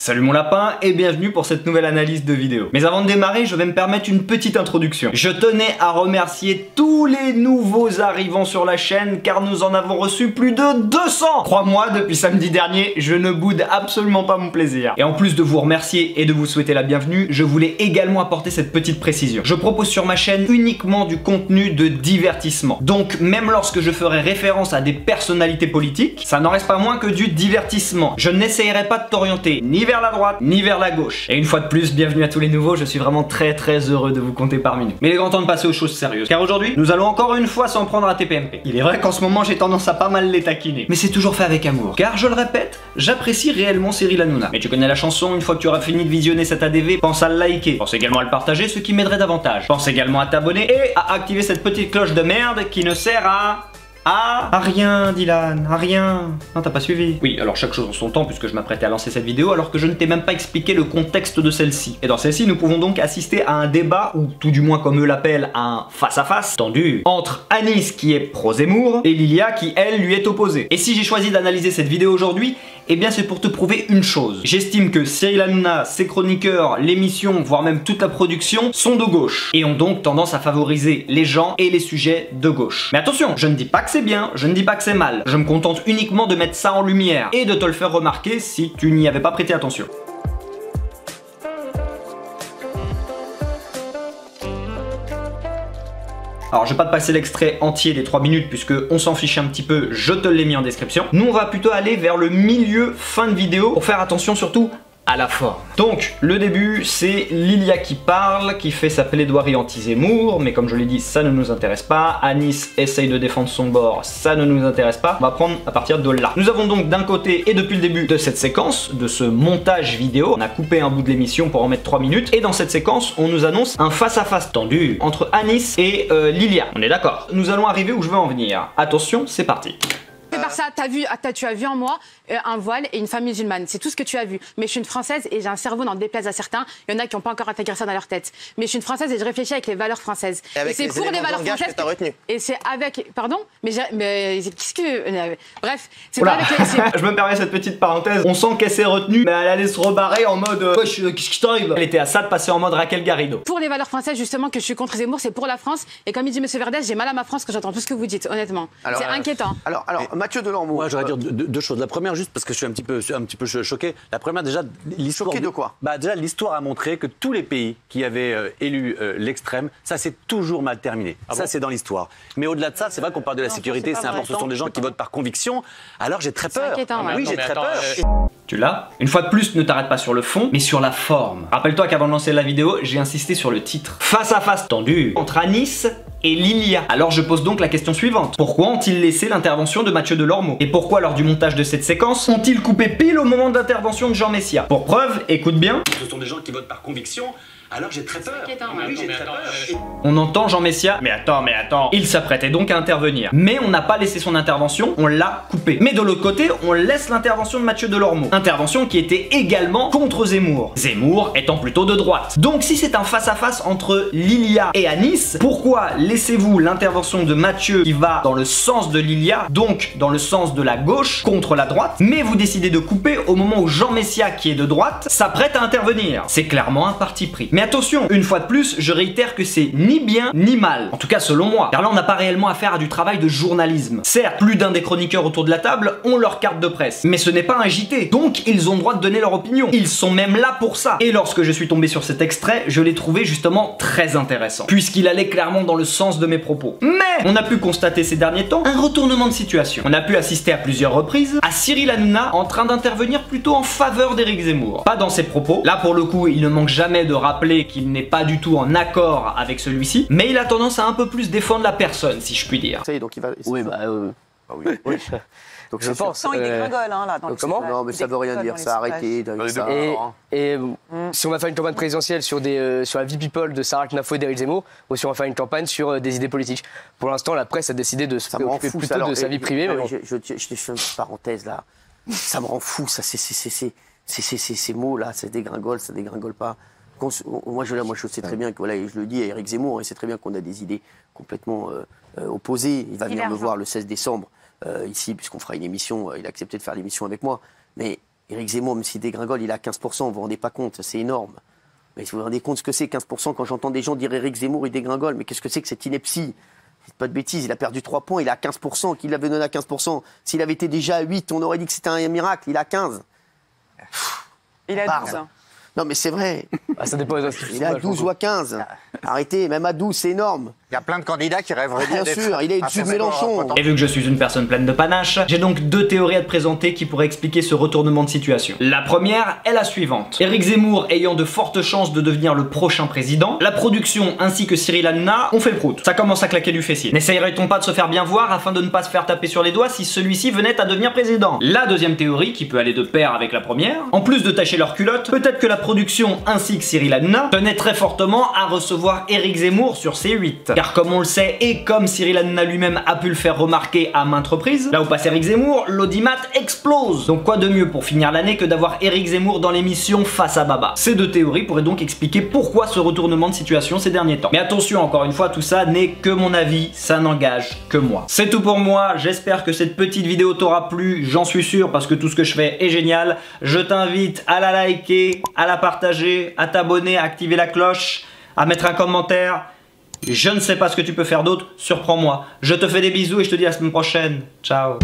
Salut mon lapin et bienvenue pour cette nouvelle analyse de vidéo. Mais avant de démarrer, je vais me permettre une petite introduction. Je tenais à remercier tous les nouveaux arrivants sur la chaîne car nous en avons reçu plus de 200. Crois-moi, depuis samedi dernier, je ne boude absolument pas mon plaisir. Et en plus de vous remercier et de vous souhaiter la bienvenue, je voulais également apporter cette petite précision. Je propose sur ma chaîne uniquement du contenu de divertissement. Donc même lorsque je ferai référence à des personnalités politiques, ça n'en reste pas moins que du divertissement. Je n'essayerai pas de t'orienter ni vers la droite, ni vers la gauche. Et une fois de plus, bienvenue à tous les nouveaux, je suis vraiment très heureux de vous compter parmi nous. Mais il est grand temps de passer aux choses sérieuses, car aujourd'hui, nous allons encore une fois s'en prendre à TPMP. Il est vrai qu'en ce moment, j'ai tendance à pas mal les taquiner, mais c'est toujours fait avec amour. Car, je le répète, j'apprécie réellement Cyril Hanouna. Mais tu connais la chanson, une fois que tu auras fini de visionner cet ADV, pense à le liker, pense également à le partager, ce qui m'aiderait davantage. Pense également à t'abonner et à activer cette petite cloche de merde qui ne sert à rien, Dylan, à rien. Non, t'as pas suivi. Oui, alors chaque chose en son temps, puisque je m'apprêtais à lancer cette vidéo, alors que je ne t'ai même pas expliqué le contexte de celle-ci. Et dans celle-ci, nous pouvons donc assister à un débat, ou tout du moins comme eux l'appellent, un face-à-face, tendu, entre Anis qui est pro-Zemmour, et Lilia qui, elle, lui est opposée. Et si j'ai choisi d'analyser cette vidéo aujourd'hui, eh bien c'est pour te prouver une chose. J'estime que Cyril Hanouna, ses chroniqueurs, l'émission, voire même toute la production, sont de gauche, et ont donc tendance à favoriser les gens et les sujets de gauche. Mais attention, je ne dis pas que c'est bien, je ne dis pas que c'est mal. Je me contente uniquement de mettre ça en lumière, et de te le faire remarquer si tu n'y avais pas prêté attention. Alors je vais pas te passer l'extrait entier des 3 minutes puisque on s'en fiche un petit peu, je te l'ai mis en description. Nous on va plutôt aller vers le milieu, fin de vidéo, pour faire attention surtout à la forme. Donc, le début, c'est Lilia qui parle, qui fait sa plaidoirie anti-Zemmour, mais comme je l'ai dit, ça ne nous intéresse pas. Anis essaye de défendre son bord, ça ne nous intéresse pas. On va prendre à partir de là. Nous avons donc d'un côté, et depuis le début de cette séquence, de ce montage vidéo, on a coupé un bout de l'émission pour en mettre 3 minutes, et dans cette séquence, on nous annonce un face-à-face tendu entre Anis et Lilia. On est d'accord. Nous allons arriver où je veux en venir. Attention, c'est parti. Par ça, tu as vu en moi un voile et une femme musulmane. C'est tout ce que tu as vu. Mais je suis une Française et j'ai un cerveau, n'en déplaise à certains. Il y en a qui n'ont pas encore intégré ça dans leur tête. Mais je suis une Française et je réfléchis avec les valeurs françaises. Et c'est pour les valeurs françaises. Et c'est avec. Pardon. Mais qu'est-ce que. Bref, c'est pas avec les. Je me permets cette petite parenthèse. On sent qu'elle s'est retenue, mais elle allait se rebarrer en mode. Wesh, qu'est-ce qui t'arrive? Elle était à ça de passer en mode Raquel Garrido. Pour les valeurs françaises, justement, que je suis contre Zemmour, c'est pour la France. Et comme il dit M. Verdès, j'ai mal à ma France quand j'entends tout ce que vous dites, honnêtement. C'est inquiétant. Alors, Mathieu Delormeau. Moi, j'aurais dire deux choses. La première, juste parce que je suis un petit peu choqué. La première, déjà, l'histoire. Choqué de quoi? Bah, déjà, l'histoire a montré que tous les pays qui avaient élu l'extrême, ça s'est toujours mal terminé. Ça, c'est dans l'histoire. Mais au-delà de ça, c'est vrai qu'on parle de la sécurité, c'est important. Ce sont des gens qui votent par conviction. Alors, j'ai très peur. Oui, j'ai très peur. Tu l'as? Une fois de plus, ne t'arrête pas sur le fond, mais sur la forme. Rappelle-toi qu'avant de lancer la vidéo, j'ai insisté sur le titre. Face à face tendu entre Anis et Lilia. Alors je pose donc la question suivante. Pourquoi ont-ils laissé l'intervention de Mathieu Delormeau? Et pourquoi lors du montage de cette séquence, ont-ils coupé pile au moment d'intervention de Jean Messia? Pour preuve, écoute bien. Ce sont des gens qui votent par conviction. Alors j'ai très peur. Oui, j'ai très peur. On entend Jean Messia. Mais attends. Il s'apprêtait donc à intervenir. Mais on n'a pas laissé son intervention, on l'a coupé. Mais de l'autre côté, on laisse l'intervention de Mathieu Delormeau. Intervention qui était également contre Zemmour. Zemmour étant plutôt de droite. Donc si c'est un face-à-face entre Lilia et Anis, pourquoi laissez-vous l'intervention de Mathieu qui va dans le sens de Lilia, donc dans le sens de la gauche, contre la droite, mais vous décidez de couper au moment où Jean Messia, qui est de droite, s'apprête à intervenir? C'est clairement un parti pris. Mais attention, une fois de plus, je réitère que c'est ni bien ni mal. En tout cas selon moi. Car là on n'a pas réellement affaire à du travail de journalisme. Certes, plus d'un des chroniqueurs autour de la table ont leur carte de presse. Mais ce n'est pas un JT. Donc ils ont le droit de donner leur opinion. Ils sont même là pour ça. Et lorsque je suis tombé sur cet extrait, je l'ai trouvé justement très intéressant. Puisqu'il allait clairement dans le sens de mes propos. Mais on a pu constater ces derniers temps un retournement de situation. On a pu assister à plusieurs reprises à Cyril Hanouna en train d'intervenir plutôt en faveur d'Éric Zemmour. Pas dans ses propos. Là pour le coup, il ne manque jamais de rappeler qu'il n'est pas du tout en accord avec celui-ci, mais il a tendance à un peu plus défendre la personne, si je puis dire. Ça y est, donc il va. Oui, bah. Ah oui. Oui. Donc Je pense. Il dégringole, hein, là. Comment? Non, mais ça veut rien dire. Ça, arrêtez. Et si on va faire une campagne présidentielle sur la vie people de Sarah Knafo et d'Éric Zemmour, ou si on va faire une campagne sur des idées politiques. Pour l'instant, la presse a décidé de se préoccuper plutôt de sa vie privée. Mais bon. Je fais une petite parenthèse là. Ça me rend fou, ça. Ces mots-là, ça dégringole pas. Moi, je sais très bien que, voilà, et je le dis à Éric Zemmour, il sait très bien qu'on a des idées complètement opposées. Il va venir me voir le 16 décembre, ici, puisqu'on fera une émission. Il a accepté de faire l'émission avec moi. Mais Éric Zemmour, même s'il dégringole, il est à 15%, vous vous rendez pas compte, c'est énorme. Mais vous vous rendez compte ce que c'est 15% quand j'entends des gens dire Éric Zemmour, il dégringole, mais qu'est-ce que c'est que cette ineptie? Pas de bêtises, il a perdu 3 points, il est à 15%, qu'il l'avait donné à 15%. S'il avait été déjà à 8, on aurait dit que c'était un miracle, il est à 15. Il a 12 ans. Non mais c'est vrai. Ah, ça dépend des Il est à 12 ou à 15. Arrêtez, même à 12, c'est énorme. Il y a plein de candidats qui rêveraient bien sûr, il est au-dessus de Mélenchon. Et vu que je suis une personne pleine de panache, j'ai donc 2 théories à te présenter qui pourraient expliquer ce retournement de situation. La première est la suivante. Éric Zemmour ayant de fortes chances de devenir le prochain président, la production ainsi que Cyril Hanouna ont fait le prout. Ça commence à claquer du fessier. N'essayerait-on pas de se faire bien voir afin de ne pas se faire taper sur les doigts si celui-ci venait à devenir président? La deuxième théorie, qui peut aller de pair avec la première, en plus de tâcher leur culotte, peut-être que la production ainsi que Cyril Hanouna tenait très fortement à recevoir Éric Zemmour sur C8. Car comme on le sait, et comme Cyril Hanouna lui-même a pu le faire remarquer à maintes reprises, là où passe Éric Zemmour, l'audimat explose. Donc quoi de mieux pour finir l'année que d'avoir Éric Zemmour dans l'émission Face à Baba? Ces 2 théories pourraient donc expliquer pourquoi ce retournement de situation ces derniers temps. Mais attention, encore une fois, tout ça n'est que mon avis, ça n'engage que moi. C'est tout pour moi, j'espère que cette petite vidéo t'aura plu, j'en suis sûr parce que tout ce que je fais est génial. Je t'invite à la liker, à la partager, à t'abonner, à activer la cloche, à mettre un commentaire. Je ne sais pas ce que tu peux faire d'autre, surprends-moi. Je te fais des bisous et je te dis à la semaine prochaine. Ciao.